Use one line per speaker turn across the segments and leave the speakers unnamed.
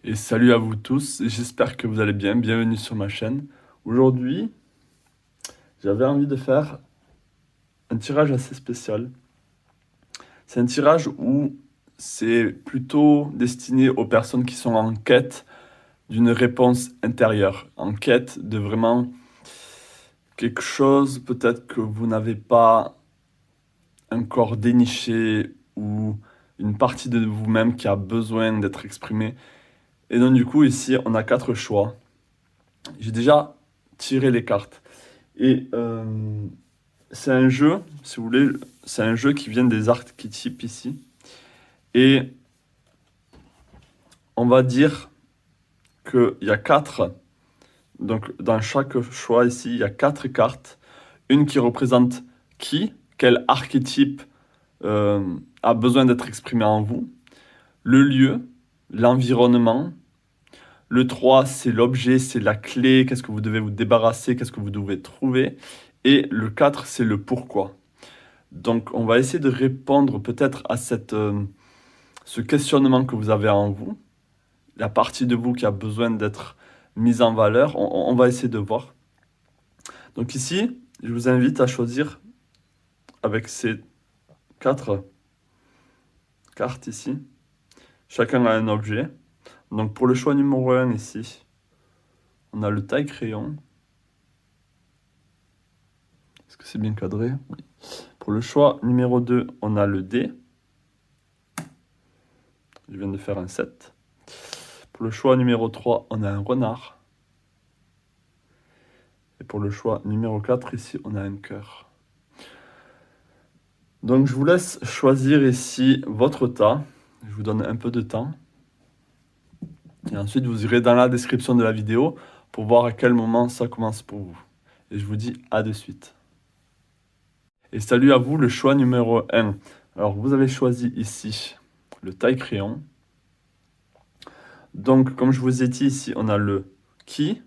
Et salut à vous tous, j'espère que vous allez bien, bienvenue sur ma chaîne. Aujourd'hui, j'avais envie de faire un tirage assez spécial. C'est un tirage où c'est plutôt destiné aux personnes qui sont en quête d'une réponse intérieure, en quête de vraiment quelque chose peut-être que vous n'avez pas encore déniché ou une partie de vous-même qui a besoin d'être exprimée. Et donc du coup, ici, on a 4 choix. J'ai déjà tiré les cartes. Et c'est un jeu, si vous voulez, c'est un jeu qui vient des archétypes ici. Et on va dire qu'il y a 4, donc dans chaque choix ici, il y a 4 cartes. Une qui représente quel archétype a besoin d'être exprimé en vous. Le lieu, l'environnement. Le 3, c'est l'objet, c'est la clé, qu'est-ce que vous devez vous débarrasser, qu'est-ce que vous devez trouver. Et le 4, c'est le pourquoi. Donc, on va essayer de répondre peut-être à ce questionnement que vous avez en vous, la partie de vous qui a besoin d'être mise en valeur. On va essayer de voir. Donc ici, je vous invite à choisir avec ces 4 cartes ici. Chacun a un objet. Donc pour le choix numéro 1 ici, on a le taille-crayon. Est-ce que c'est bien cadré? Oui. Pour le choix numéro 2, on a le dé. Je viens de faire un 7. Pour le choix numéro 3, on a un renard. Et pour le choix numéro 4, ici, on a un cœur. Donc, je vous laisse choisir ici votre tas. Je vous donne un peu de temps. Et ensuite, vous irez dans la description de la vidéo pour voir à quel moment ça commence pour vous. Et je vous dis à de suite. Et salut à vous, le choix numéro 1. Alors, vous avez choisi ici le taille-crayon. Donc, comme je vous ai dit ici, on a le qui,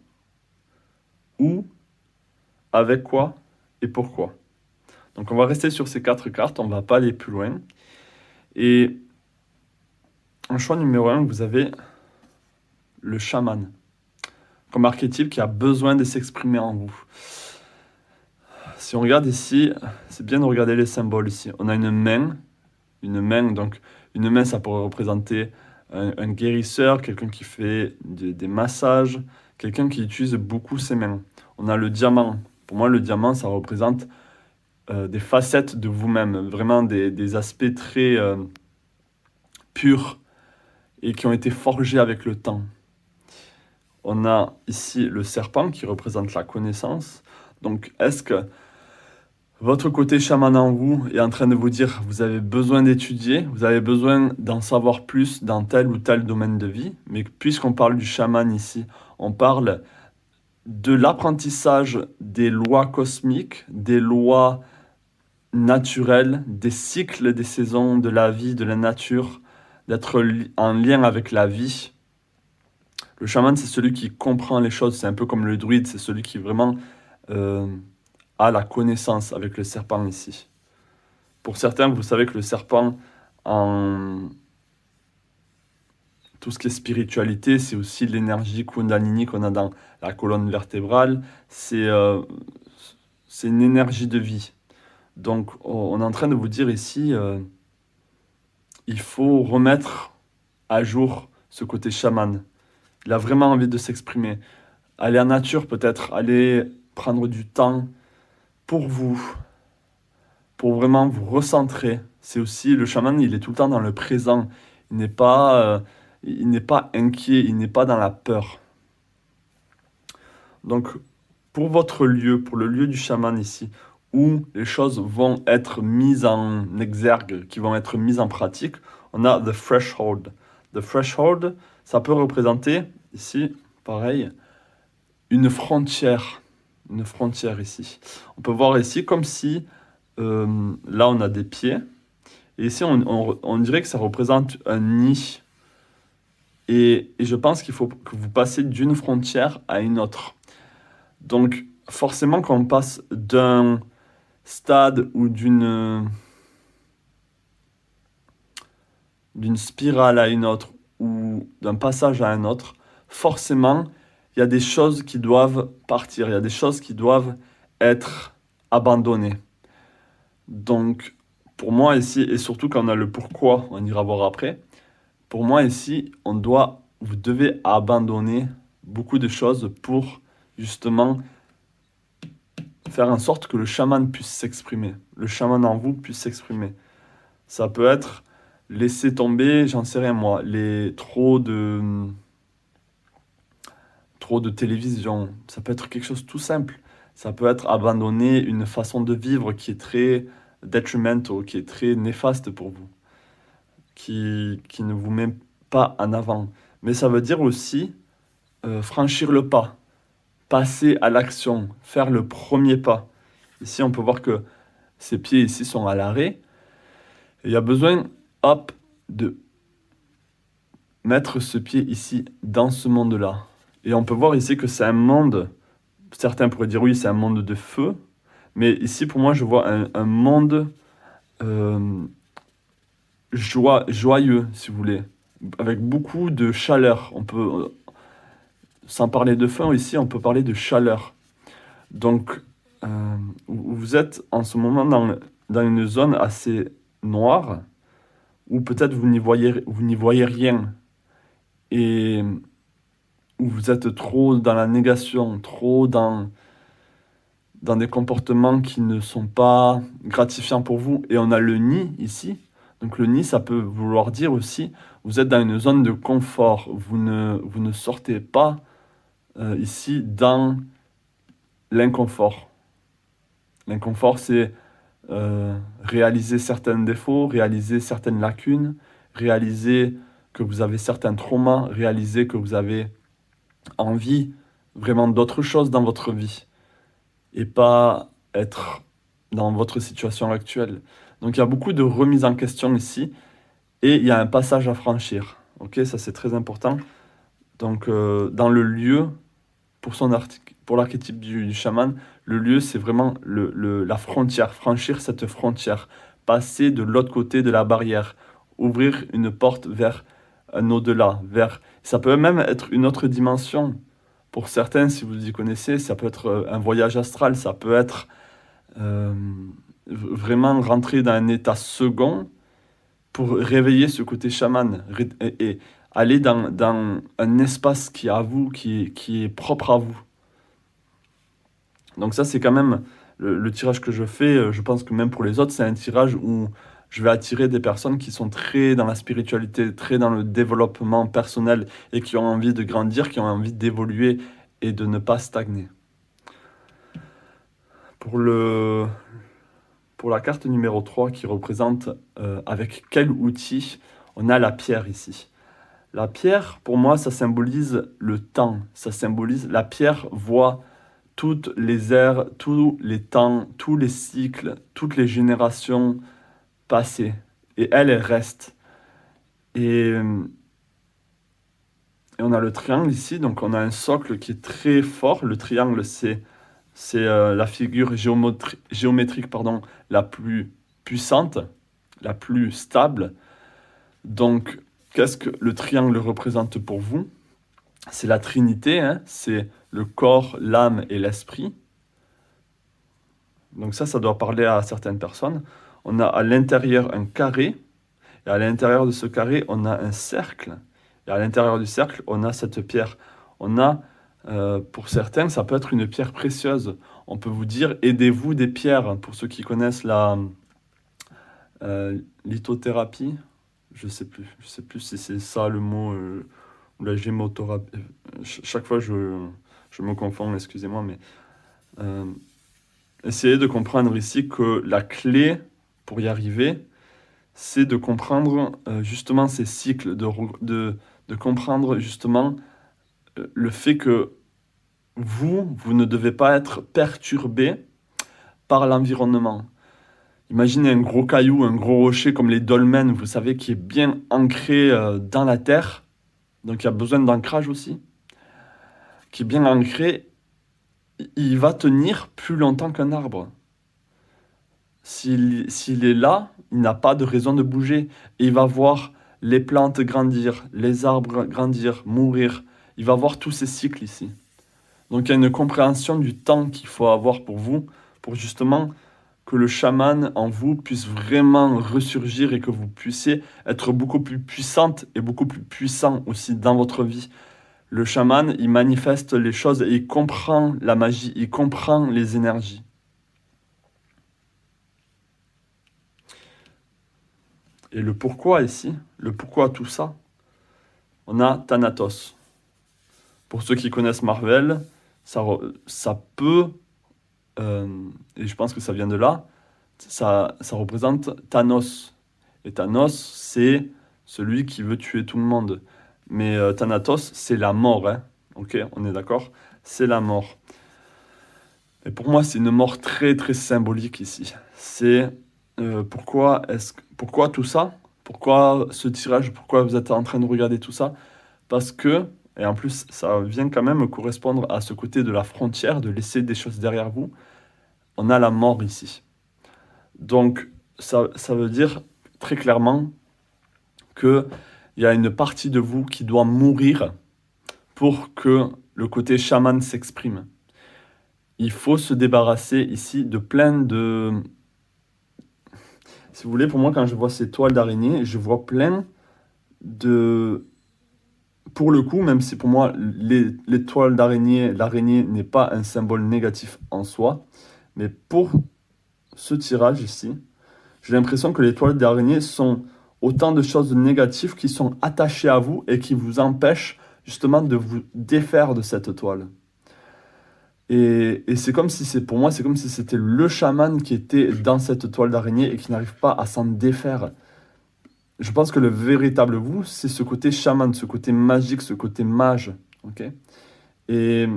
où, avec quoi et pourquoi. Donc, on va rester sur ces 4 cartes, on ne va pas aller plus loin. Et en choix numéro 1, vous avez le chaman, comme archétype qui a besoin de s'exprimer en vous. Si on regarde ici, c'est bien de regarder les symboles ici. On a une main, donc une main, ça pourrait représenter un guérisseur, quelqu'un qui fait des massages, quelqu'un qui utilise beaucoup ses mains. On a le diamant. Pour moi, le diamant, ça représente des facettes de vous-même, vraiment des aspects très purs et qui ont été forgés avec le temps. On a ici le serpent qui représente la connaissance. Donc, est-ce que votre côté chaman en vous est en train de vous dire vous avez besoin d'étudier, vous avez besoin d'en savoir plus dans tel ou tel domaine de vie? Mais puisqu'on parle du chaman ici, on parle de l'apprentissage des lois cosmiques, des lois naturelles, des cycles des saisons, de la vie, de la nature, d'être en lien avec la vie. Le chaman, c'est celui qui comprend les choses, c'est un peu comme le druide, c'est celui qui vraiment a la connaissance avec le serpent ici. Pour certains, vous savez que le serpent, en tout ce qui est spiritualité, c'est aussi l'énergie Kundalini qu'on a dans la colonne vertébrale, c'est une énergie de vie. Donc on est en train de vous dire ici, il faut remettre à jour ce côté chaman. Il a vraiment envie de s'exprimer. Aller en nature peut-être, aller prendre du temps pour vous, pour vraiment vous recentrer. C'est aussi, le chaman, il est tout le temps dans le présent. Il n'est pas inquiet, il n'est pas dans la peur. Donc, pour votre lieu, pour le lieu du chaman ici, où les choses vont être mises en exergue, qui vont être mises en pratique, on a the threshold. The threshold, ça peut représenter, ici, pareil, une frontière ici. On peut voir ici comme si, là on a des pieds, et ici on dirait que ça représente un nid. Et je pense qu'il faut que vous passiez d'une frontière à une autre. Donc forcément quand on passe d'un stade ou d'une spirale à une autre, ou d'un passage à un autre, forcément, il y a des choses qui doivent partir, il y a des choses qui doivent être abandonnées. Donc, pour moi ici, et surtout quand on a le pourquoi, on ira voir après, pour moi ici, vous devez abandonner beaucoup de choses pour justement faire en sorte que le chaman puisse s'exprimer, le chaman en vous puisse s'exprimer. Ça peut être laisser tomber, j'en sais rien moi, trop de télévision. Ça peut être quelque chose de tout simple. Ça peut être abandonner une façon de vivre qui est très detrimental, qui est très néfaste pour vous, qui ne vous met pas en avant. Mais ça veut dire aussi franchir le pas, passer à l'action, faire le premier pas. Ici, on peut voir que ces pieds ici sont à l'arrêt. Et il y a besoin, hop, de mettre ce pied ici dans ce monde-là. Et on peut voir ici que c'est un monde, certains pourraient dire oui, c'est un monde de feu, mais ici pour moi je vois un monde joyeux, si vous voulez, avec beaucoup de chaleur. On peut, sans parler de feu ici, on peut parler de chaleur. Donc vous êtes en ce moment dans une zone assez noire, où peut-être vous n'y voyez rien, et où vous êtes trop dans la négation, trop dans des comportements qui ne sont pas gratifiants pour vous. Et on a le nid ici. Donc le nid, ça peut vouloir dire aussi, vous êtes dans une zone de confort. Vous ne sortez pas ici dans l'inconfort. L'inconfort, c'est réaliser certains défauts, réaliser certaines lacunes, réaliser que vous avez certains traumas, réaliser que vous avez envie vraiment d'autre chose dans votre vie et pas être dans votre situation actuelle. Donc il y a beaucoup de remises en question ici et il y a un passage à franchir. Ok, ça c'est très important. Donc dans le lieu, pour l'archétype du chaman, le lieu c'est vraiment la frontière, franchir cette frontière, passer de l'autre côté de la barrière, ouvrir une porte vers un au-delà, ça peut même être une autre dimension. Pour certains, si vous y connaissez, ça peut être un voyage astral, ça peut être euh, vraiment rentrer dans un état second pour réveiller ce côté chaman et aller dans un espace qui est à vous, qui est propre à vous. Donc ça, c'est quand même le tirage que je fais. Je pense que même pour les autres, c'est un tirage où je vais attirer des personnes qui sont très dans la spiritualité, très dans le développement personnel et qui ont envie de grandir, qui ont envie d'évoluer et de ne pas stagner. Pour la carte numéro 3 qui représente avec quel outil, on a la pierre ici. La pierre, pour moi, ça symbolise le temps. Ça symbolise, la pierre voit toutes les ères, tous les temps, tous les cycles, toutes les générations passées. Et elle reste. Et on a le triangle ici, donc on a un socle qui est très fort. Le triangle, c'est la figure géométrique la plus puissante, la plus stable. Donc, qu'est-ce que le triangle représente pour vous? C'est la Trinité, hein, c'est le corps, l'âme et l'esprit. Donc ça doit parler à certaines personnes. On a à l'intérieur un carré, et à l'intérieur de ce carré, on a un cercle. Et à l'intérieur du cercle, on a cette pierre. On a, pour certains, ça peut être une pierre précieuse. On peut vous dire, aidez-vous des pierres. Pour ceux qui connaissent la lithothérapie, je sais plus si c'est ça le mot, ou la gémothérapie. Chaque fois, je me confonds, excusez-moi, mais essayez de comprendre ici que la clé pour y arriver, c'est de comprendre justement ces cycles, de comprendre justement le fait que vous ne devez pas être perturbé par l'environnement. Imaginez un gros caillou, un gros rocher comme les dolmens, vous savez, qui est bien ancré dans la terre, donc il y a besoin d'ancrage aussi, qui est bien ancré, il va tenir plus longtemps qu'un arbre. S'il est là, il n'a pas de raison de bouger. Et il va voir les plantes grandir, les arbres grandir, mourir. Il va voir tous ces cycles ici. Donc il y a une compréhension du temps qu'il faut avoir pour vous, pour justement que le chaman en vous puisse vraiment ressurgir et que vous puissiez être beaucoup plus puissante et beaucoup plus puissant aussi dans votre vie. Le chaman, il manifeste les choses et il comprend la magie, il comprend les énergies. Et le pourquoi ici, le pourquoi tout ça, on a Thanatos. Pour ceux qui connaissent Marvel, ça peut, et je pense que ça vient de là, ça représente Thanos. Et Thanos, c'est celui qui veut tuer tout le monde. Mais Thanatos, c'est la mort, hein. Ok, on est d'accord? C'est la mort. Et pour moi, c'est une mort très très symbolique ici. C'est pourquoi tout ça? Pourquoi ce tirage? Pourquoi vous êtes en train de regarder tout ça? Parce que, et en plus, ça vient quand même correspondre à ce côté de la frontière, de laisser des choses derrière vous. On a la mort ici. Donc, ça veut dire très clairement qu'il y a une partie de vous qui doit mourir pour que le côté chaman s'exprime. Il faut se débarrasser ici de plein de... Si vous voulez, pour moi, quand je vois ces toiles d'araignée, je vois plein de... Pour le coup, même si pour moi, les toiles d'araignée, l'araignée n'est pas un symbole négatif en soi, mais pour ce tirage ici, j'ai l'impression que les toiles d'araignée sont autant de choses négatives qui sont attachées à vous et qui vous empêchent justement de vous défaire de cette toile. Et c'est comme si pour moi, c'est comme si c'était le chaman qui était dans cette toile d'araignée et qui n'arrive pas à s'en défaire. Je pense que le véritable vous, c'est ce côté chaman, ce côté magique, ce côté mage. Ok. Et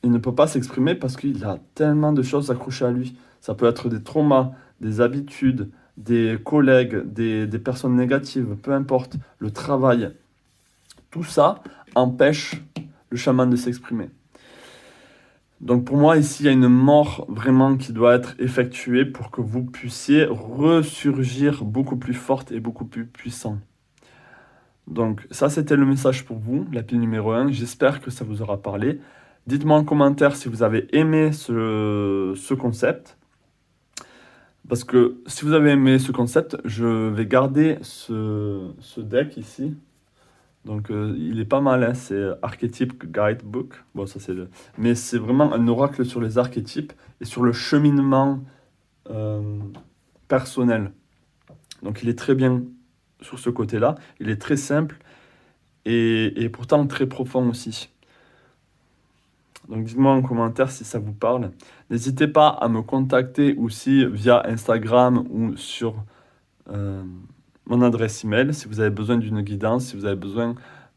il ne peut pas s'exprimer parce qu'il a tellement de choses accrochées à lui. Ça peut être des traumas, des habitudes, des collègues, des personnes négatives, peu importe, le travail. Tout ça empêche le chaman de s'exprimer. Donc pour moi, ici, il y a une mort vraiment qui doit être effectuée pour que vous puissiez ressurgir beaucoup plus forte et beaucoup plus puissant. Donc ça, c'était le message pour vous, la pile numéro 1. J'espère que ça vous aura parlé. Dites-moi en commentaire si vous avez aimé ce concept. Parce que si vous avez aimé ce concept, je vais garder ce deck ici. Donc il est pas mal, hein, c'est Archetype Guidebook. Bon, ça c'est mais c'est vraiment un oracle sur les archétypes et sur le cheminement euh, personnel. Donc il est très bien sur ce côté-là. Il est très simple et pourtant très profond aussi. Donc dites-moi en commentaire si ça vous parle. N'hésitez pas à me contacter aussi via Instagram ou sur mon adresse email si vous avez besoin d'une guidance, si vous avez besoin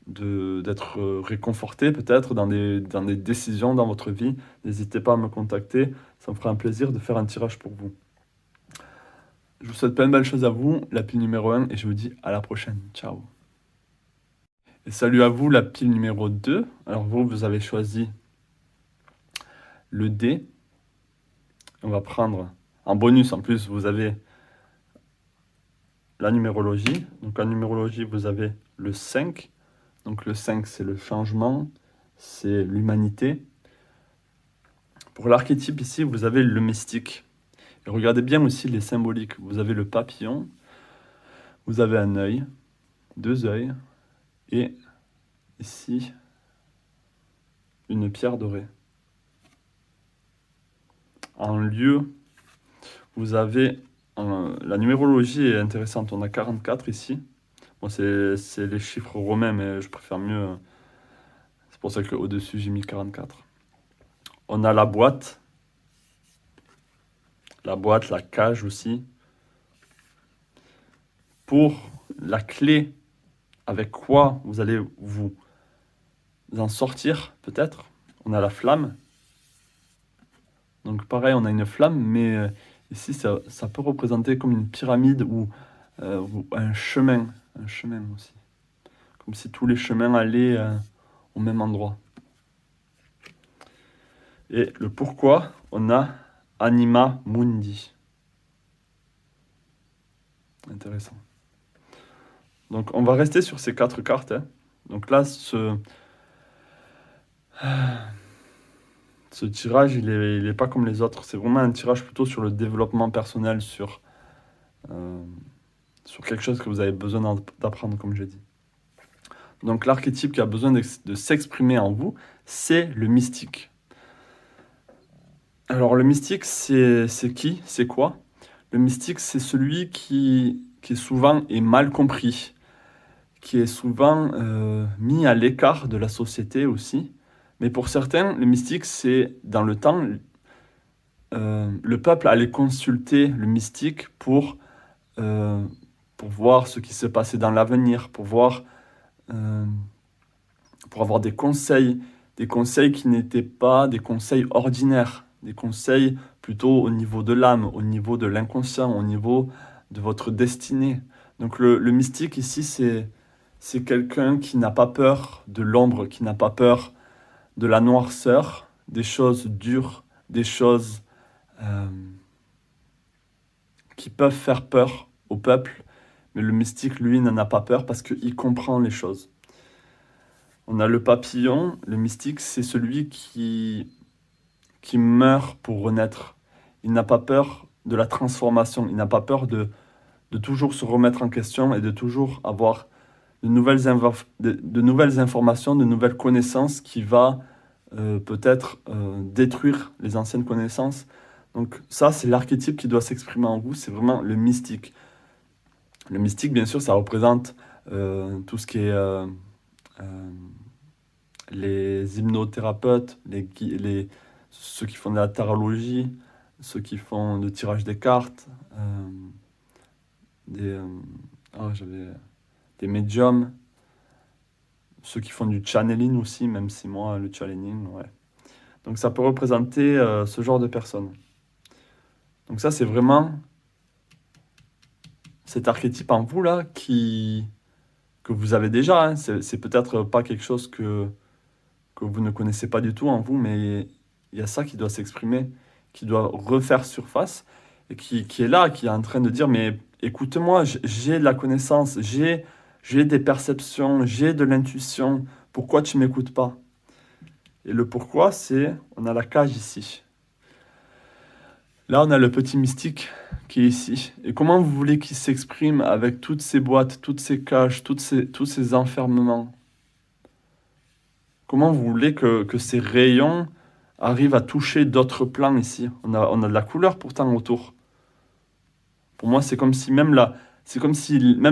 d'être réconforté peut-être dans des décisions dans votre vie. N'hésitez pas à me contacter, ça me fera un plaisir de faire un tirage pour vous. Je vous souhaite plein de belles choses à vous, la pile numéro 1, et je vous dis à la prochaine. Ciao. Et salut à vous, la pile numéro 2. Alors vous avez choisi le D. On va prendre, en bonus en plus, vous avez la numérologie. Donc en numérologie, vous avez le 5. Donc le 5, c'est le changement, c'est l'humanité. Pour l'archétype ici, vous avez le mystique. Et regardez bien aussi les symboliques. Vous avez le papillon, vous avez un œil, 2 œils, et ici, une pierre dorée. En lieu, vous avez... la numérologie est intéressante, on a 44 ici. Bon, c'est les chiffres romains, mais je préfère mieux. C'est pour ça qu'au-dessus, j'ai mis 44. On a la boîte, la cage aussi. Pour la clé, avec quoi vous allez vous en sortir, peut-être. On a la flamme. Donc pareil, on a une flamme, mais ici, ça peut représenter comme une pyramide ou un chemin aussi. Comme si tous les chemins allaient au même endroit. Et le pourquoi, on a Anima Mundi. Intéressant. Donc on va rester sur ces 4 cartes, hein. Donc là, ce tirage, il est pas comme les autres. C'est vraiment un tirage plutôt sur le développement personnel, euh, sur quelque chose que vous avez besoin d'apprendre, comme j'ai dit. Donc l'archétype qui a besoin de s'exprimer en vous, c'est le mystique. Alors le mystique, c'est qui? C'est quoi? Le mystique, c'est celui qui souvent est mal compris, qui est souvent mis à l'écart de la société aussi. Mais pour certains, le mystique, c'est dans le temps, le peuple allait consulter le mystique euh, pour voir ce qui se passait dans l'avenir, euh, pour avoir des conseils qui n'étaient pas des conseils ordinaires, des conseils plutôt au niveau de l'âme, au niveau de l'inconscient, au niveau de votre destinée. Donc le mystique ici, c'est quelqu'un qui n'a pas peur de l'ombre, qui n'a pas peur de la noirceur, des choses dures, des choses euh, qui peuvent faire peur au peuple. Mais le mystique, lui, n'en a pas peur parce qu'il comprend les choses. On a le papillon, le mystique, c'est celui qui meurt pour renaître. Il n'a pas peur de la transformation, il n'a pas peur de toujours se remettre en question et de toujours avoir de nouvelles informations, de nouvelles connaissances qui va peut-être détruire les anciennes connaissances. Donc ça, c'est l'archétype qui doit s'exprimer en vous, c'est vraiment le mystique. Le mystique, bien sûr, ça représente tout ce qui est les hypnothérapeutes, ceux qui font de la tarologie, ceux qui font le tirage des cartes, des, j'avais des médiums, ceux qui font du channeling aussi, même si moi, le channeling, ouais. Donc ça peut représenter ce genre de personnes. Donc ça, c'est vraiment cet archétype en vous là que vous avez déjà, hein. C'est peut-être pas quelque chose que vous ne connaissez pas du tout en vous, mais il y a ça qui doit s'exprimer, qui doit refaire surface, et qui est là, qui est en train de dire, mais écoute-moi, j'ai de la connaissance, j'ai des perceptions, j'ai de l'intuition, pourquoi tu m'écoutes pas? Et le pourquoi, c'est, on a la cage ici. Là, on a le petit mystique qui est ici. Et comment vous voulez qu'il s'exprime avec toutes ces boîtes, toutes ces cages, tous ces enfermements? Comment vous voulez que ces rayons arrivent à toucher d'autres plans ici? On a de la couleur pourtant autour. Pour moi, c'est comme si même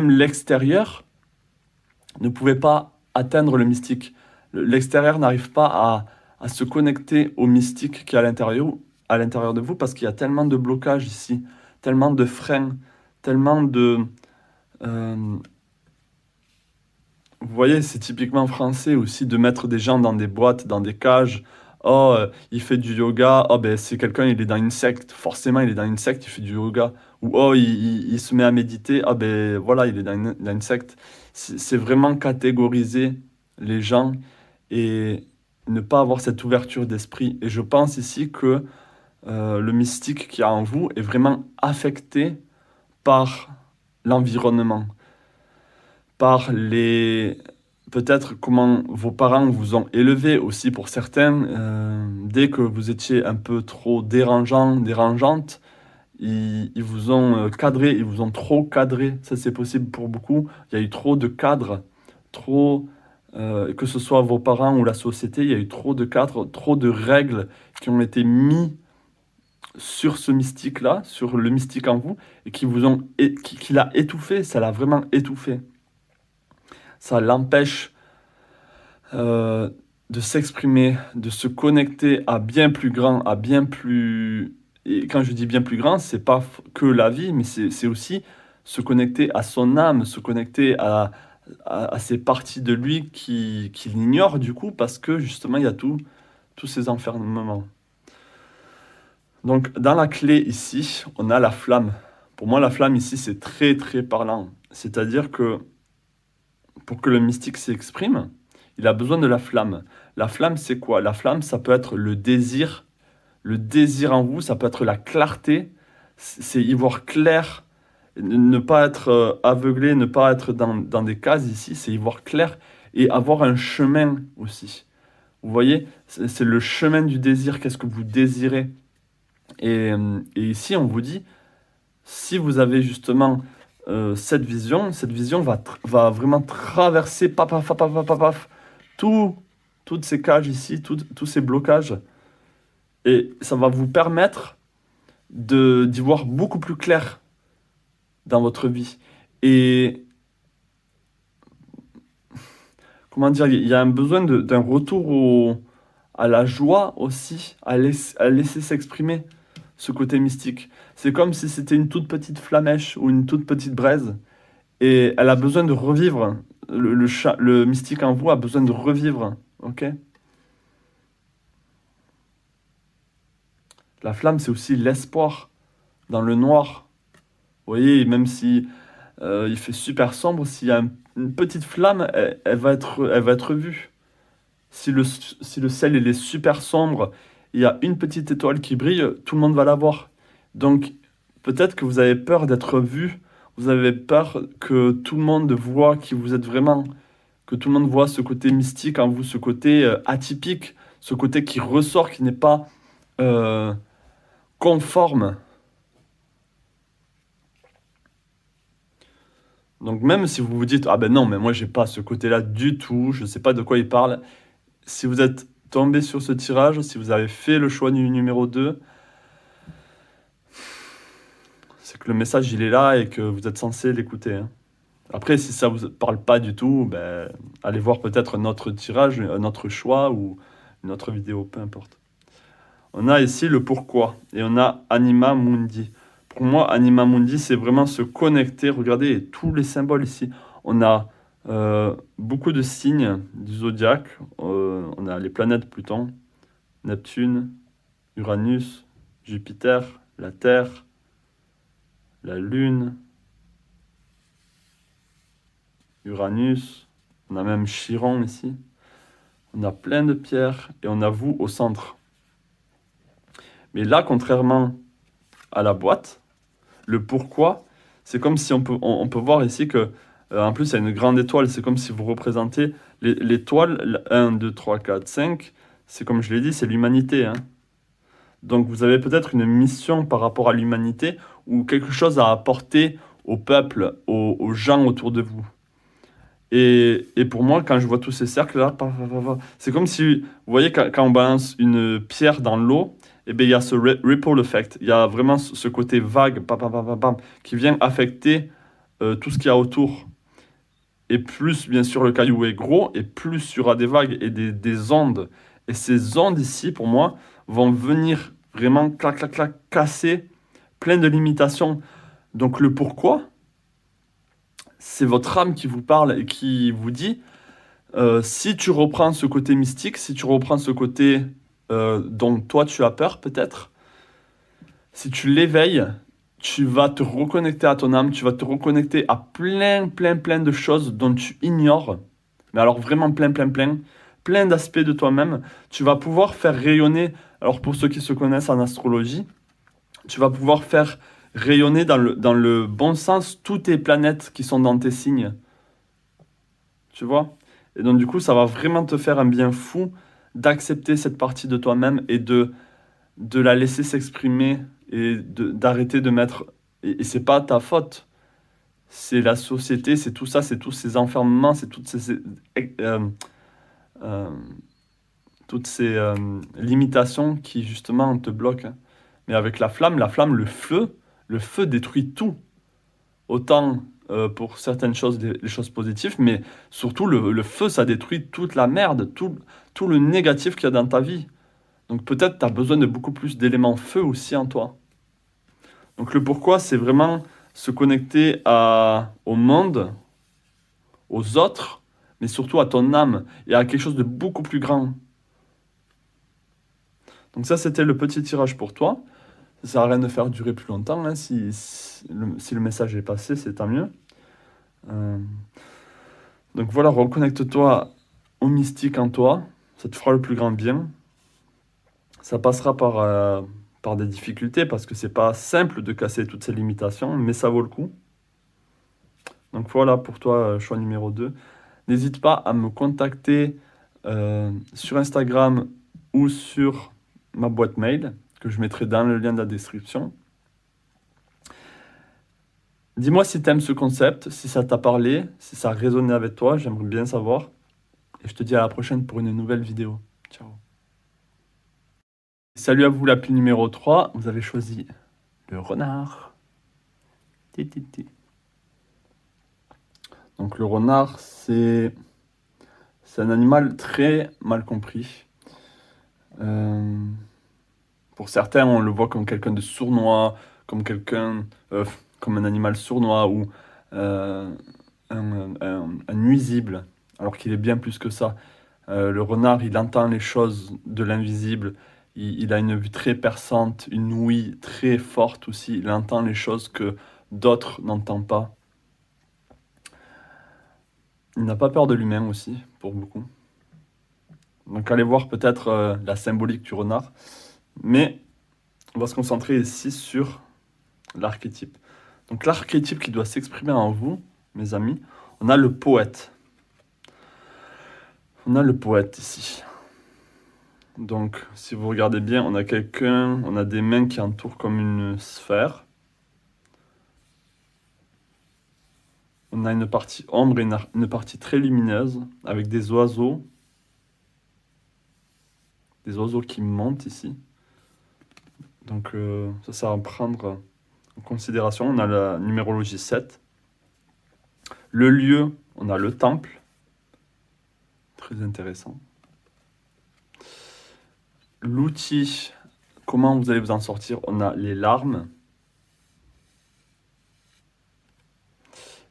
l'extérieur ne pouvait pas atteindre le mystique. L'extérieur n'arrive pas à se connecter au mystique qui est à l'intérieur de vous parce qu'il y a tellement de blocages ici, tellement de freins, tellement de... euh, Vous voyez, c'est typiquement français aussi de mettre des gens dans des boîtes, dans des cages. Oh, il fait du yoga. Oh, ben c'est quelqu'un, il est dans une secte. Forcément, il est dans une secte, il fait du yoga. Ou oh, il se met à méditer. Ah, ben voilà, il est dans une secte. C'est vraiment catégoriser les gens et ne pas avoir cette ouverture d'esprit. Et je pense ici que le mystique qui y a en vous est vraiment affecté par l'environnement, par peut-être comment vos parents vous ont élevé aussi pour certains. Dès que vous étiez un peu trop dérangeante, ils vous ont cadré, ils vous ont trop cadré. Ça, c'est possible pour beaucoup. Il y a eu trop de cadres, que ce soit vos parents ou la société, il y a eu trop de cadres, trop de règles qui ont été mis sur ce mystique-là, sur le mystique en vous, et qui l'a étouffé, ça l'a vraiment étouffé. Ça l'empêche euh, de s'exprimer, de se connecter à bien plus grand, à bien plus... Et quand je dis bien plus grand, c'est pas que la vie, mais c'est aussi se connecter à son âme, se connecter à ces parties de lui qu'il ignore du coup, parce que justement, il y a tous ces enfermements. Donc, dans la clé ici, on a la flamme. Pour moi, la flamme ici, c'est très, très parlant. C'est-à-dire que pour que le mystique s'exprime, il a besoin de la flamme. La flamme, c'est quoi? La flamme, ça peut être le désir en vous, ça peut être la clarté, c'est y voir clair, Ne pas être aveuglé, ne pas être dans des cases ici, c'est y voir clair et avoir un chemin aussi. Vous voyez, c'est le chemin du désir, qu'est-ce que vous désirez. Et ici, on vous dit, si vous avez justement cette vision va vraiment traverser paf, paf, paf, paf, paf, paf, tout- toutes ces cages ici, tous ces blocages. Et ça va vous permettre d'y voir beaucoup plus clair dans votre vie. Et comment dire, il y a un besoin d'un retour à la joie aussi, à laisser s'exprimer ce côté mystique. C'est comme si c'était une toute petite flamèche ou une toute petite braise, et elle a besoin de revivre. Le mystique en vous a besoin de revivre, ok? La flamme, c'est aussi l'espoir dans le noir. Vous voyez, même si il fait super sombre, s'il y a une petite flamme, elle va être vue. Si le ciel il est super sombre, il y a une petite étoile qui brille, tout le monde va la voir. Donc peut-être que vous avez peur d'être vu, vous avez peur que tout le monde voit qui vous êtes vraiment, que tout le monde voit ce côté mystique en vous, ce côté atypique, ce côté qui ressort, qui n'est pas euh, conforme. Donc même si vous vous dites, ah ben non, mais moi j'ai pas ce côté-là du tout, je sais pas de quoi il parle, si vous êtes tombé sur ce tirage, si vous avez fait le choix du numéro 2, c'est que le message il est là et que vous êtes censé l'écouter, hein. Après, si ça vous parle pas du tout, ben, allez voir peut-être notre tirage, notre choix ou une autre vidéo, peu importe. On a ici le pourquoi et on a Anima Mundi. Pour moi, Anima Mundi, c'est vraiment se connecter. Regardez tous les symboles ici. On a beaucoup de signes du zodiaque. On a les planètes Pluton, Neptune, Uranus, Jupiter, la Terre, la Lune, Uranus. On a même Chiron ici. On a plein de pierres et on a vous au centre. Mais là, contrairement à la boîte, le pourquoi, c'est comme si on peut voir ici que, en plus, il y a une grande étoile. C'est comme si vous représentez l'étoile, 1, 2, 3, 4, 5. C'est comme je l'ai dit, c'est l'humanité, hein. Donc vous avez peut-être une mission par rapport à l'humanité ou quelque chose à apporter au peuple, aux gens autour de vous. Et pour moi, quand je vois tous ces cercles-là, c'est comme si, vous voyez, quand on balance une pierre dans l'eau, eh bien, il y a ce ripple effect. Il y a vraiment ce côté vague qui vient affecter tout ce qu'il y a autour. Et plus, bien sûr, le caillou est gros, et plus il y aura des vagues et des ondes. Et ces ondes ici, pour moi, vont venir vraiment, clac, clac, clac, casser plein de limitations. Donc le pourquoi, c'est votre âme qui vous parle et qui vous dit, si tu reprends ce côté mystique, si tu reprends ce côté dont toi tu as peur peut-être, si tu l'éveilles, tu vas te reconnecter à ton âme, tu vas te reconnecter à plein de choses dont tu ignores, mais alors vraiment plein d'aspects de toi-même. Tu vas pouvoir faire rayonner, alors pour ceux qui se connaissent en astrologie, tu vas pouvoir faire rayonner dans le bon sens toutes tes planètes qui sont dans tes signes, tu vois? Et donc du coup, ça va vraiment te faire un bien fou d'accepter cette partie de toi-même et de la laisser s'exprimer et d'arrêter de mettre... Et c'est pas ta faute, c'est la société, c'est tout ça, c'est tous ces enfermements, c'est euh, euh, toutes ces limitations qui justement te bloquent, hein. Mais avec la flamme, le feu détruit tout. Autant pour certaines choses, les choses positives, mais surtout le feu, ça détruit toute la merde, tout le négatif qu'il y a dans ta vie. Donc peut-être tu as besoin de beaucoup plus d'éléments feu aussi en toi. Donc le pourquoi, c'est vraiment se connecter au monde, aux autres, mais surtout à ton âme et à quelque chose de beaucoup plus grand. Donc ça, c'était le petit tirage pour toi. Ça sert à rien de faire durer plus longtemps, hein. Si le message est passé, c'est tant mieux. Euh, donc voilà, reconnecte-toi au mystique en toi. Ça te fera le plus grand bien. Ça passera par des difficultés parce que c'est pas simple de casser toutes ces limitations, mais ça vaut le coup. Donc voilà pour toi, choix numéro 2. N'hésite pas à me contacter sur Instagram ou sur ma boîte mail, que je mettrai dans le lien de la description. Dis-moi si tu aimes ce concept, si ça t'a parlé, si ça a résonné avec toi, j'aimerais bien savoir. Et je te dis à la prochaine pour une nouvelle vidéo. Ciao. Salut à vous, la pile numéro 3. Vous avez choisi le renard. Donc le renard, c'est un animal très mal compris. Pour certains, on le voit comme quelqu'un de sournois, comme comme un animal sournois ou euh, un nuisible, alors qu'il est bien plus que ça. Le renard, il entend les choses de l'invisible. Il a une vue très perçante, une ouïe très forte aussi. Il entend les choses que d'autres n'entendent pas. Il n'a pas peur de l'humain aussi, pour beaucoup. Donc allez voir peut-être la symbolique du renard. Mais on va se concentrer ici sur l'archétype. Donc l'archétype qui doit s'exprimer en vous, mes amis, on a le poète. On a le poète ici. Donc si vous regardez bien, on a des mains qui entourent comme une sphère. On a une partie ombre et une partie très lumineuse avec des oiseaux qui montent ici. Donc ça va prendre en considération. On a la numérologie 7. Le lieu, on a le temple. Très intéressant. L'outil, comment vous allez vous en sortir? On a les larmes.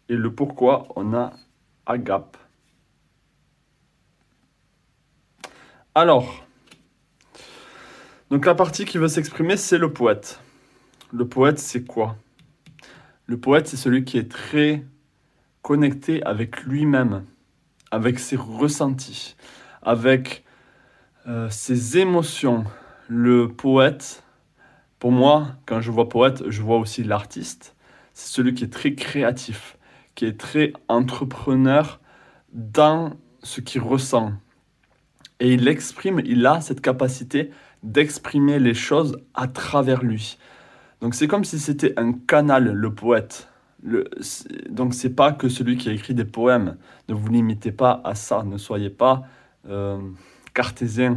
Et le pourquoi, on a agape. Alors, donc la partie qui veut s'exprimer, c'est le poète. Le poète, c'est quoi? Le poète, c'est celui qui est très connecté avec lui-même, avec ses ressentis, avec ses émotions. Le poète, pour moi, quand je vois poète, je vois aussi l'artiste. C'est celui qui est très créatif, qui est très entrepreneur dans ce qu'il ressent. Et il a cette capacité d'exprimer les choses à travers lui. Donc c'est comme si c'était un canal, le poète. Donc c'est pas que celui qui a écrit des poèmes. Ne vous limitez pas à ça, ne soyez pas cartésien.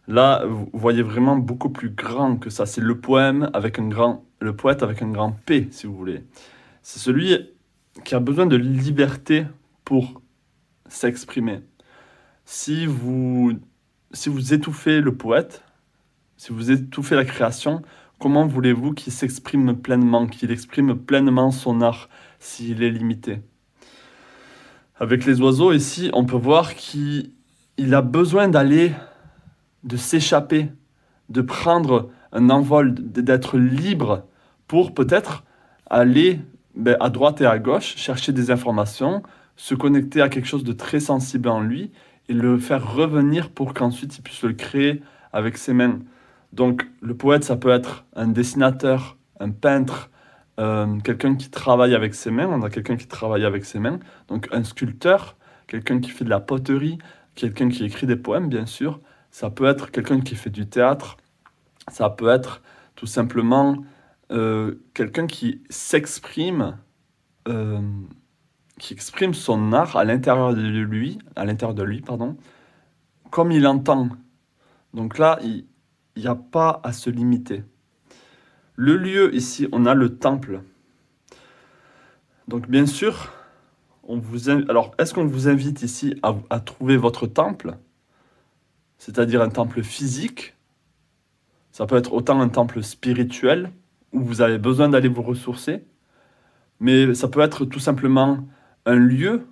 Là, vous voyez vraiment beaucoup plus grand que ça. C'est le poète avec un grand P, si vous voulez. C'est celui qui a besoin de liberté pour s'exprimer. Si vous étouffez le poète, si vous étouffez la création, comment voulez-vous qu'il s'exprime pleinement, qu'il exprime pleinement son art s'il est limité? Avec les oiseaux ici, on peut voir qu'il a besoin de s'échapper, de prendre un envol, d'être libre pour peut-être aller à droite et à gauche, chercher des informations, se connecter à quelque chose de très sensible en lui et le faire revenir pour qu'ensuite il puisse le créer avec ses mains. Donc le poète, ça peut être un dessinateur, un peintre, quelqu'un qui travaille avec ses mains. On a quelqu'un qui travaille avec ses mains. Donc un sculpteur, quelqu'un qui fait de la poterie, quelqu'un qui écrit des poèmes, bien sûr. Ça peut être quelqu'un qui fait du théâtre. Ça peut être tout simplement quelqu'un qui s'exprime, qui exprime son art à l'intérieur de lui, pardon, comme il entend. Donc là, il n'y a pas à se limiter. Le lieu ici, on a le temple. Donc bien sûr, alors est-ce qu'on vous invite ici à trouver votre temple? C'est-à-dire un temple physique. Ça peut être autant un temple spirituel, où vous avez besoin d'aller vous ressourcer, mais ça peut être tout simplement un lieu,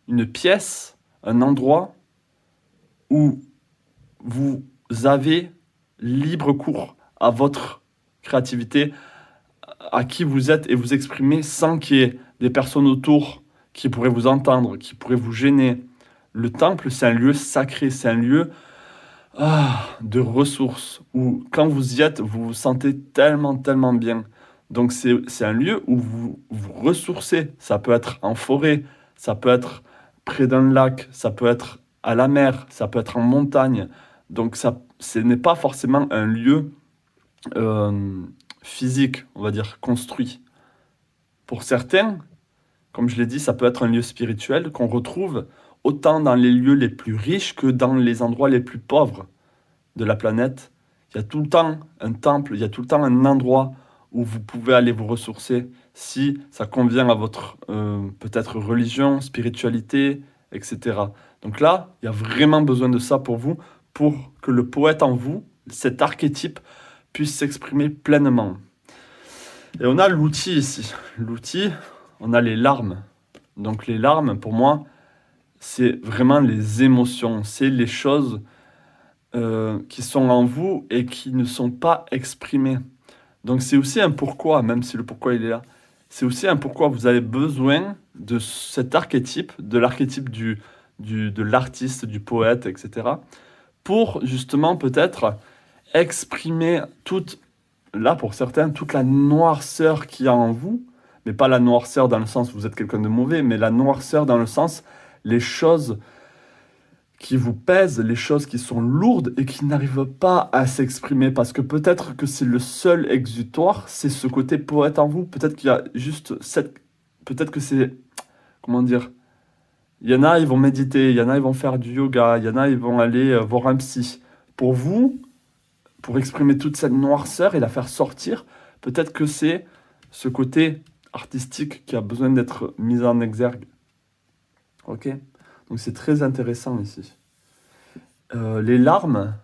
une pièce, un endroit où vous avez libre cours à votre créativité, à qui vous êtes et vous exprimer sans qu'il y ait des personnes autour qui pourraient vous entendre, qui pourraient vous gêner. Le temple, c'est un lieu sacré, c'est un lieu de ressources, où quand vous y êtes, vous vous sentez tellement, tellement bien. Donc c'est un lieu où vous vous ressourcez. Ça peut être en forêt, ça peut être près d'un lac, ça peut être à la mer, ça peut être en montagne. Donc ce n'est pas forcément un lieu euh, physique, on va dire, construit. Pour certains, comme je l'ai dit, ça peut être un lieu spirituel qu'on retrouve autant dans les lieux les plus riches que dans les endroits les plus pauvres de la planète. Il y a tout le temps un temple, il y a tout le temps un endroit où vous pouvez aller vous ressourcer si ça convient à votre peut-être religion, spiritualité, etc. Donc là, il y a vraiment besoin de ça pour vous, pour que le poète en vous, cet archétype, puisse s'exprimer pleinement. Et on a l'outil ici. L'outil, on a les larmes. Donc les larmes, pour moi, c'est vraiment les émotions, c'est les choses qui sont en vous et qui ne sont pas exprimées. Donc c'est aussi un pourquoi, même si le pourquoi il est là. C'est aussi un pourquoi vous avez besoin de cet archétype, de l'archétype de l'artiste, du poète, etc. Pour justement peut-être exprimer toute, là pour certains, toute la noirceur qu'il y a en vous, mais pas la noirceur dans le sens où vous êtes quelqu'un de mauvais, mais la noirceur dans le sens les choses qui vous pèsent, les choses qui sont lourdes et qui n'arrivent pas à s'exprimer. Parce que peut-être que c'est le seul exutoire, c'est ce côté poète en vous. Peut-être qu'il y a juste cette... Peut-être que c'est... Comment dire? Il y en a, ils vont méditer, il y en a, ils vont faire du yoga, il y en a, ils vont aller voir un psy. Pour vous, pour exprimer toute cette noirceur et la faire sortir, peut-être que c'est ce côté artistique qui a besoin d'être mis en exergue. Ok? Donc c'est très intéressant ici. Les larmes,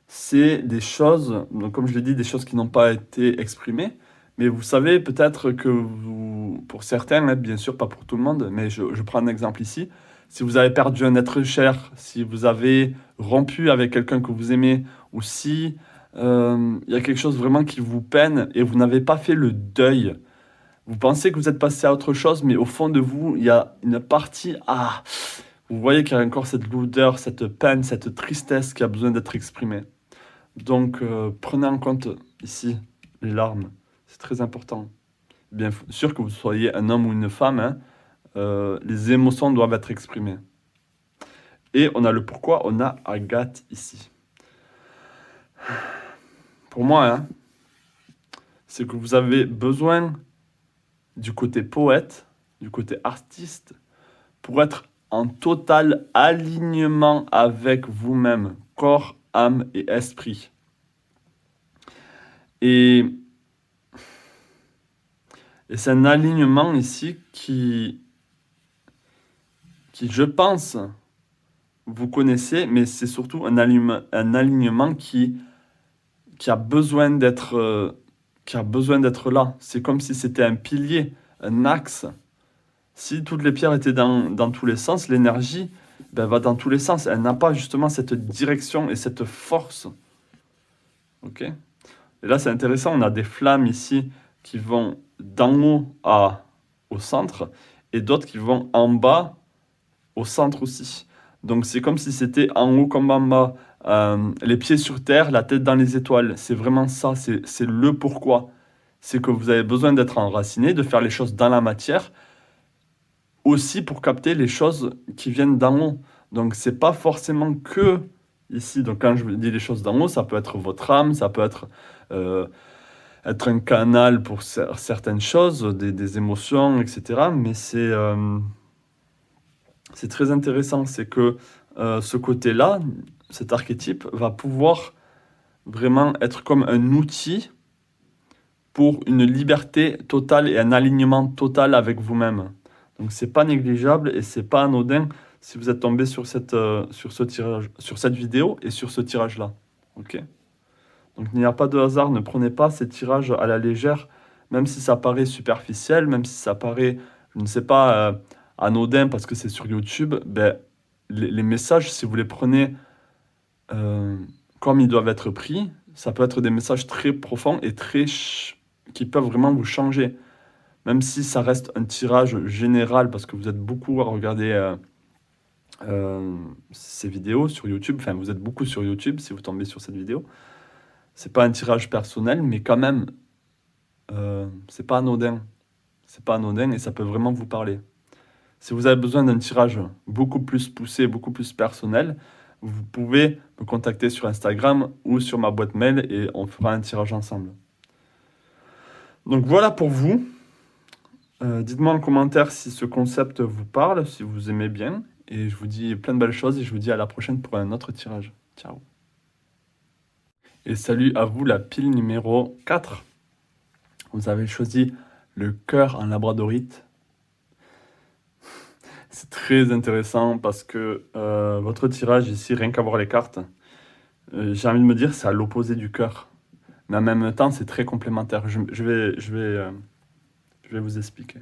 c'est des choses, donc comme je l'ai dit, des choses qui n'ont pas été exprimées. Mais vous savez peut-être que vous, pour certains, hein, bien sûr pas pour tout le monde, mais je prends un exemple ici. Si vous avez perdu un être cher, si vous avez rompu avec quelqu'un que vous aimez, ou si il y a quelque chose vraiment qui vous peine et vous n'avez pas fait le deuil, vous pensez que vous êtes passé à autre chose, mais au fond de vous, il y a une partie, vous voyez qu'il y a encore cette lourdeur, cette peine, cette tristesse qui a besoin d'être exprimée. Donc, prenez en compte ici les larmes. C'est très important. Bien sûr que vous soyez un homme ou une femme, hein, les émotions doivent être exprimées. Et on a le pourquoi, on a Agathe ici. Pour moi, hein, c'est que vous avez besoin du côté poète, du côté artiste, pour être en total alignement avec vous-même, corps, âme et esprit. Et c'est un alignement ici qui, je pense, vous connaissez, mais c'est surtout un alignement qui a besoin d'être là. C'est comme si c'était un pilier, un axe. Si toutes les pierres étaient dans tous les sens, l'énergie va dans tous les sens. Elle n'a pas justement cette direction et cette force. Ok? Et là, c'est intéressant, on a des flammes ici qui vont d'en haut au centre et d'autres qui vont en bas au centre aussi. Donc c'est comme si c'était en haut comme en bas, les pieds sur terre, la tête dans les étoiles. C'est vraiment ça, c'est le pourquoi. C'est que vous avez besoin d'être enraciné, de faire les choses dans la matière, aussi pour capter les choses qui viennent d'en haut. Donc c'est pas forcément que ici. Donc quand je dis les choses d'en haut, ça peut être votre âme, ça peut être un canal pour certaines choses, des émotions, etc. Mais c'est très intéressant, c'est que ce côté-là, cet archétype, va pouvoir vraiment être comme un outil pour une liberté totale et un alignement total avec vous-même. Donc c'est pas négligeable et c'est pas anodin si vous êtes tombé sur ce tirage, sur cette vidéo et sur ce tirage-là. Ok? Donc il n'y a pas de hasard, ne prenez pas ces tirages à la légère, même si ça paraît superficiel, même si ça paraît, je ne sais pas, anodin parce que c'est sur YouTube, ben, les messages, si vous les prenez euh, comme ils doivent être pris, ça peut être des messages très profonds et qui peuvent vraiment vous changer. Même si ça reste un tirage général, parce que vous êtes beaucoup à regarder ces vidéos sur YouTube. Enfin, vous êtes beaucoup sur YouTube si vous tombez sur cette vidéo. C'est pas un tirage personnel, mais quand même, c'est pas anodin. C'est pas anodin et ça peut vraiment vous parler. Si vous avez besoin d'un tirage beaucoup plus poussé, beaucoup plus personnel, vous pouvez me contacter sur Instagram ou sur ma boîte mail et on fera un tirage ensemble. Donc voilà pour vous. Dites-moi en commentaire si ce concept vous parle, si vous aimez bien. Et je vous dis plein de belles choses et je vous dis à la prochaine pour un autre tirage. Ciao. Et salut à vous, la pile numéro 4. Vous avez choisi le cœur en labradorite. C'est très intéressant parce que votre tirage ici, rien qu'à voir les cartes, j'ai envie de me dire c'est à l'opposé du cœur. Mais en même temps, c'est très complémentaire. Je vais vous expliquer.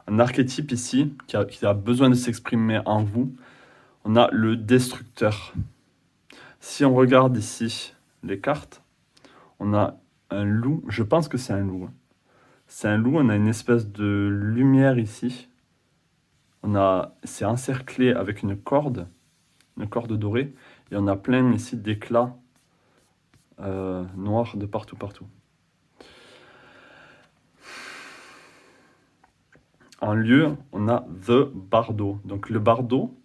Un archétype ici qui a besoin de s'exprimer en vous, on a le destructeur. Si on regarde ici les cartes, on a un loup, je pense que c'est un loup. C'est un loup, on a une espèce de lumière ici. C'est encerclé avec une corde dorée, et on a plein ici d'éclats noirs de partout. En lieu, on a The Bardo. Donc le Bardo,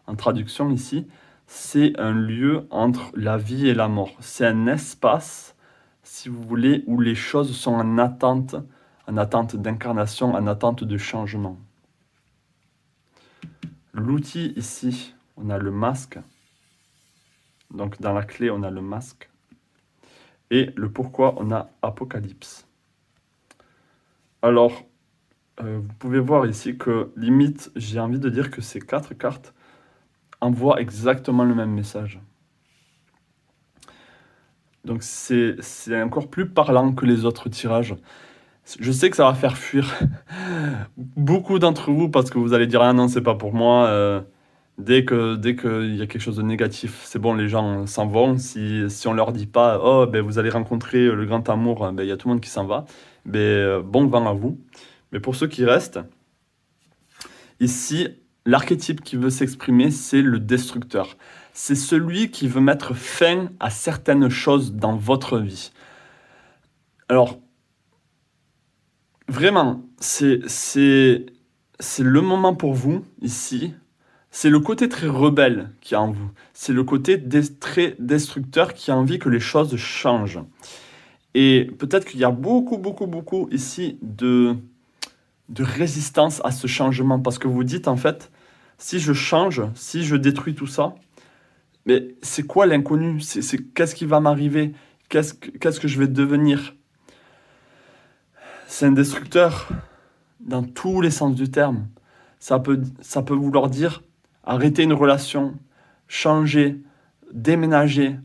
en traduction ici, c'est un lieu entre la vie et la mort. C'est un espace, si vous voulez, où les choses sont en attente d'incarnation, en attente de changement. L'outil ici, on a le masque. Donc dans la clé, on a le masque. Et le pourquoi, on a Apocalypse. Alors, vous pouvez voir ici que limite, j'ai envie de dire que ces 4 cartes envoient exactement le même message. Donc c'est encore plus parlant que les autres tirages. Je sais que ça va faire fuir beaucoup d'entre vous parce que vous allez dire ah non, c'est pas pour moi. Dès qu'il y a quelque chose de négatif, c'est bon, les gens s'en vont. Si on leur dit pas oh ben vous allez rencontrer le grand amour, ben il y a tout le monde qui s'en va. Bon vent à vous. Mais pour ceux qui restent, ici, l'archétype qui veut s'exprimer, c'est le destructeur. C'est celui qui veut mettre fin à certaines choses dans votre vie. Alors, vraiment, c'est le moment pour vous, ici. C'est le côté très rebelle qui est en vous. C'est le côté très destructeur qui a envie que les choses changent. Et peut-être qu'il y a beaucoup ici de résistance à ce changement. Parce que vous dites, en fait, si je change, si je détruis tout ça, mais c'est quoi l'inconnu? Qu'est-ce qui va m'arriver? Qu'est-ce que je vais devenir? C'est un destructeur dans tous les sens du terme. Ça peut vouloir dire arrêter une relation, changer, déménager,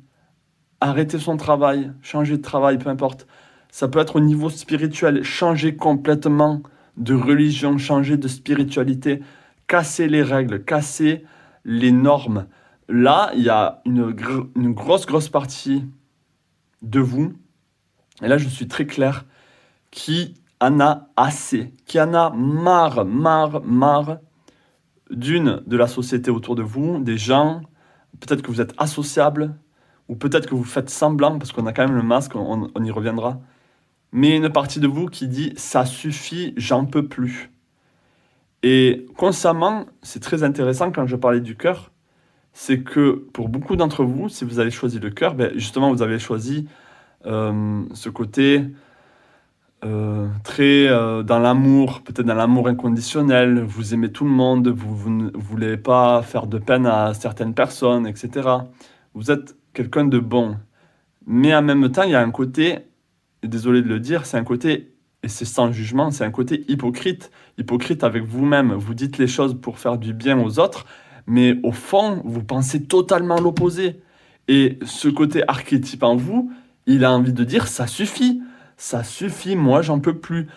arrêter son travail, changer de travail, peu importe. Ça peut être au niveau spirituel, changer complètement de religion, changer de spiritualité, casser les règles, casser les normes. Là, il y a une grosse partie de vous, et là je suis très clair, qui en a assez, qui en a marre de la société autour de vous, des gens, peut-être que vous êtes associable, ou peut-être que vous faites semblant, parce qu'on a quand même le masque, on y reviendra. Mais une partie de vous qui dit « ça suffit, j'en peux plus ». Et consciemment, c'est très intéressant quand je parlais du cœur, c'est que pour beaucoup d'entre vous, si vous avez choisi le cœur, justement vous avez choisi ce côté très dans l'amour, peut-être dans l'amour inconditionnel, vous aimez tout le monde, vous ne voulez pas faire de peine à certaines personnes, etc. Vous êtes quelqu'un de bon. Mais en même temps, il y a un côté, et désolé de le dire, c'est un côté, et c'est sans jugement, c'est un côté hypocrite. Hypocrite avec vous-même. Vous dites les choses pour faire du bien aux autres, mais au fond, vous pensez totalement l'opposé. Et ce côté archétype en vous, il a envie de dire, ça suffit, moi j'en peux plus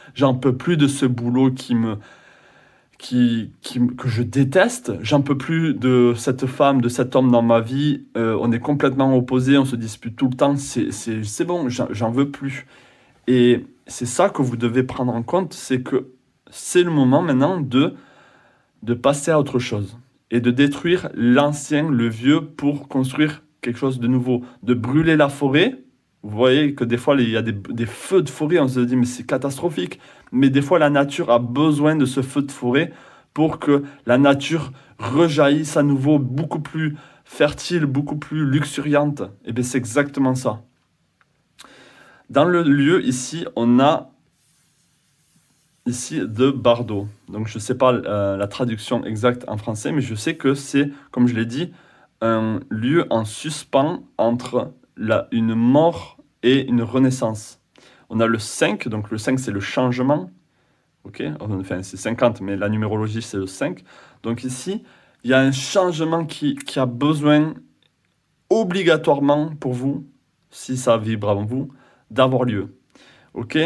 de ce boulot que je déteste, j'en peux plus de cette femme, de cet homme dans ma vie, on est complètement opposés, on se dispute tout le temps, c'est bon, j'en veux plus. Et c'est ça que vous devez prendre en compte, c'est que c'est le moment maintenant de passer à autre chose. et de détruire l'ancien, le vieux, pour construire quelque chose de nouveau. De brûler la forêt. Vous voyez que des fois, il y a des feux de forêt, on se dit, mais c'est catastrophique. Mais des fois, la nature a besoin de ce feu de forêt pour que la nature rejaillisse à nouveau beaucoup plus fertile, beaucoup plus luxuriante. Et bien, c'est exactement ça. Dans le lieu, ici, on a ici de Bardo. Donc, je ne sais pas la traduction exacte en français, mais je sais que c'est, comme je l'ai dit, un lieu en suspens entre une mort et une renaissance. On a le 5, donc le 5 c'est le changement. Ok, enfin c'est 50, mais la numérologie c'est le 5. Donc ici, il y a un changement qui a besoin obligatoirement pour vous, si ça vibre en vous, d'avoir lieu. Ok,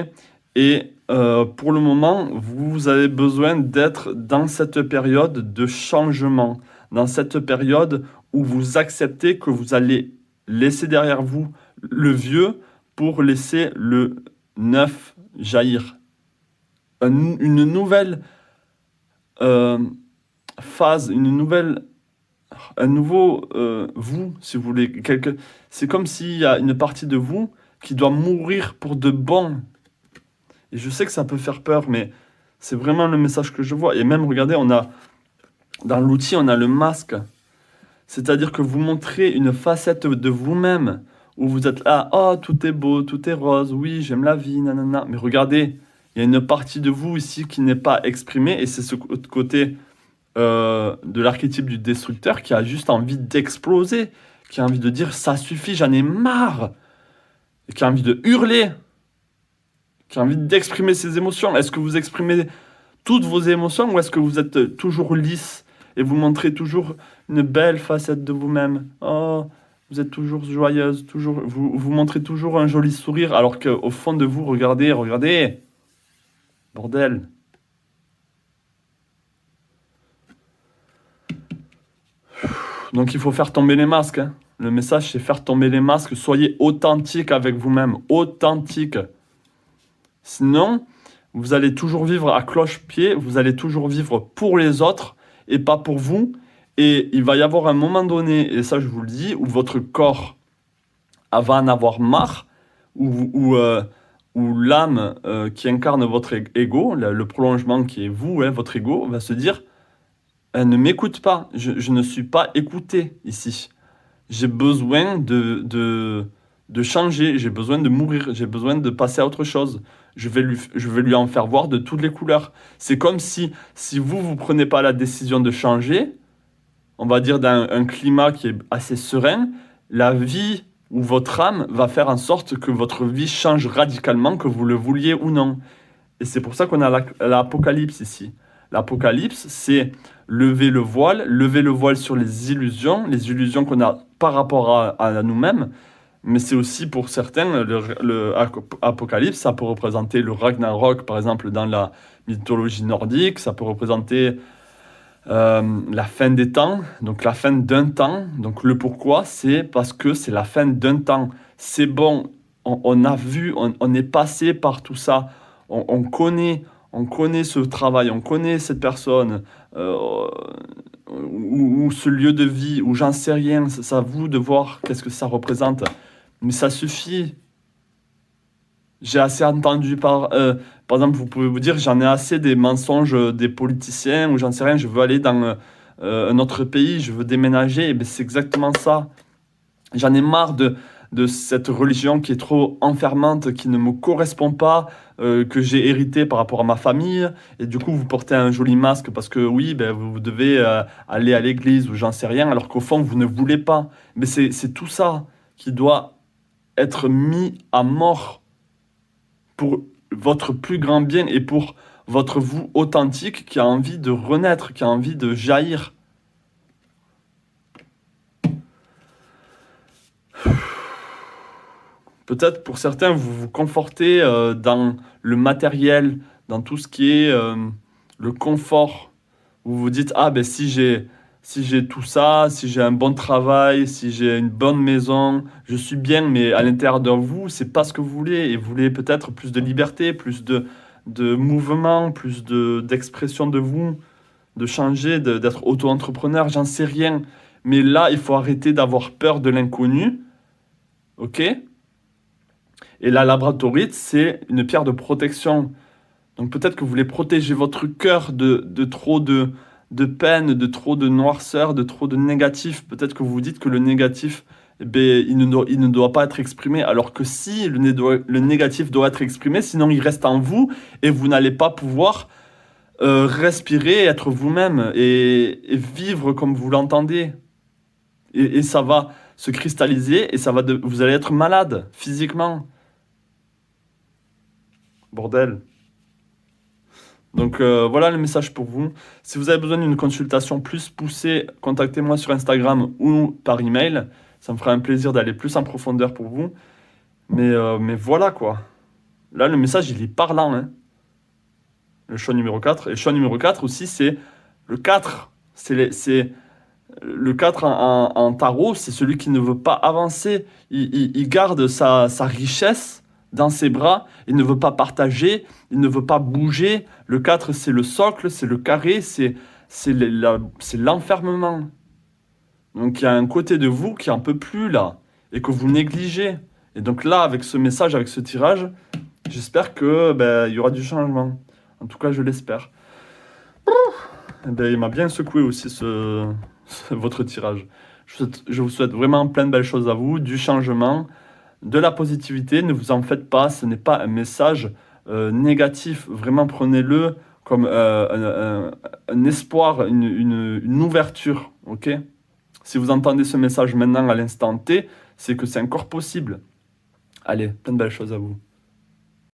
et pour le moment, vous avez besoin d'être dans cette période de changement, dans cette période où vous acceptez que vous allez laisser derrière vous le vieux pour laisser le neuf jaillir. Une nouvelle phase, un nouveau vous, si vous voulez. C'est comme s'il y a une partie de vous qui doit mourir pour de bon. Et je sais que ça peut faire peur, mais c'est vraiment le message que je vois. Et même, regardez, dans l'outil, on a le masque. C'est-à-dire que vous montrez une facette de vous-même, où vous êtes là, oh, tout est beau, tout est rose, oui, j'aime la vie, nanana. Mais regardez, il y a une partie de vous ici qui n'est pas exprimée, et c'est ce côté de l'archétype du destructeur qui a juste envie d'exploser, qui a envie de dire, ça suffit, j'en ai marre, et qui a envie de hurler, qui a envie d'exprimer ses émotions. Est-ce que vous exprimez toutes vos émotions, ou est-ce que vous êtes toujours lisse et vous montrez toujours une belle facette de vous-même? Oh, vous êtes toujours joyeuse, toujours, vous montrez toujours un joli sourire, alors qu'au fond de vous, regardez, bordel. Donc il faut faire tomber les masques, hein. Le message, c'est faire tomber les masques. Soyez authentique avec vous-même, authentique. Sinon, vous allez toujours vivre à cloche-pied, vous allez toujours vivre pour les autres et pas pour vous. Et il va y avoir un moment donné, et ça je vous le dis, où votre corps va en avoir marre, où l'âme qui incarne votre ego, le prolongement qui est vous, hein, votre ego, va se dire, ne m'écoute pas, je ne suis pas écouté ici. J'ai besoin de changer, j'ai besoin de mourir, j'ai besoin de passer à autre chose. Je vais lui en faire voir de toutes les couleurs. C'est comme si vous ne prenez pas la décision de changer, on va dire dans un climat qui est assez serein, la vie ou votre âme va faire en sorte que votre vie change radicalement, que vous le vouliez ou non. Et c'est pour ça qu'on a l'Apocalypse ici. L'Apocalypse, c'est lever le voile sur les illusions qu'on a par rapport à nous-mêmes. Mais c'est aussi pour certains, le Apocalypse, ça peut représenter le Ragnarok, par exemple, dans la mythologie nordique, ça peut représenter la fin des temps, donc la fin d'un temps. Donc le pourquoi, c'est parce que c'est la fin d'un temps. C'est bon, on a vu, on est passé par tout ça, on connaît ce travail, on connaît cette personne, ou ce lieu de vie, ou j'en sais rien, c'est à vous de voir qu'est-ce que ça représente. Mais ça suffit. J'ai assez entendu par exemple, vous pouvez vous dire, j'en ai assez des mensonges des politiciens, ou j'en sais rien, je veux aller dans un autre pays, je veux déménager, et bien c'est exactement ça. J'en ai marre de cette religion qui est trop enfermante, qui ne me correspond pas, que j'ai hérité par rapport à ma famille, et du coup vous portez un joli masque parce que oui, ben, vous devez aller à l'église, ou j'en sais rien, alors qu'au fond vous ne voulez pas. Mais c'est tout ça qui doit être mis à mort pour votre plus grand bien et pour votre vous authentique qui a envie de renaître, qui a envie de jaillir. Peut-être pour certains, vous vous confortez dans le matériel, dans tout ce qui est le confort. Vous vous dites, ah ben si j'ai tout ça, si j'ai un bon travail, si j'ai une bonne maison, je suis bien, mais à l'intérieur de vous, c'est pas ce que vous voulez. Et vous voulez peut-être plus de liberté, plus de mouvement, plus d'expression de vous. de changer, d'être auto-entrepreneur, j'en sais rien. Mais là, il faut arrêter d'avoir peur de l'inconnu, ok? Et la labradorite, c'est une pierre de protection. Donc peut-être que vous voulez protéger votre cœur de trop de peine, de trop de noirceur, de trop de négatif. Peut-être que vous vous dites que le négatif, eh ben, il ne doit pas être exprimé. Alors que si le négatif doit être exprimé, sinon il reste en vous et vous n'allez pas pouvoir respirer, être vous-même et vivre comme vous l'entendez. Et ça va se cristalliser et vous allez être malade physiquement. Bordel. Donc voilà le message pour vous. Si vous avez besoin d'une consultation plus poussée, contactez-moi sur Instagram ou par email. Ça me fera un plaisir d'aller plus en profondeur pour vous. Mais voilà quoi. Là, le message, il est parlant, hein. Le choix numéro 4. Et le choix numéro 4 aussi, c'est le 4. C'est le 4 en tarot, c'est celui qui ne veut pas avancer. Il garde sa richesse dans ses bras. Il ne veut pas partager. Il ne veut pas bouger. Le 4, c'est le socle, c'est le carré, c'est l'enfermement. Donc il y a un côté de vous qui en peut plus là et que vous négligez. Et donc là, avec ce message, avec ce tirage, j'espère que ben, il y aura du changement. En tout cas, je l'espère. Eh ben, il m'a bien secoué aussi votre tirage. Je vous souhaite vraiment plein de belles choses à vous, du changement, de la positivité. Ne vous en faites pas, ce n'est pas un message négatif. Vraiment, prenez-le comme un espoir, une ouverture. Ok? Si vous entendez ce message maintenant à l'instant T, c'est que c'est encore possible. Allez, plein de belles choses à vous.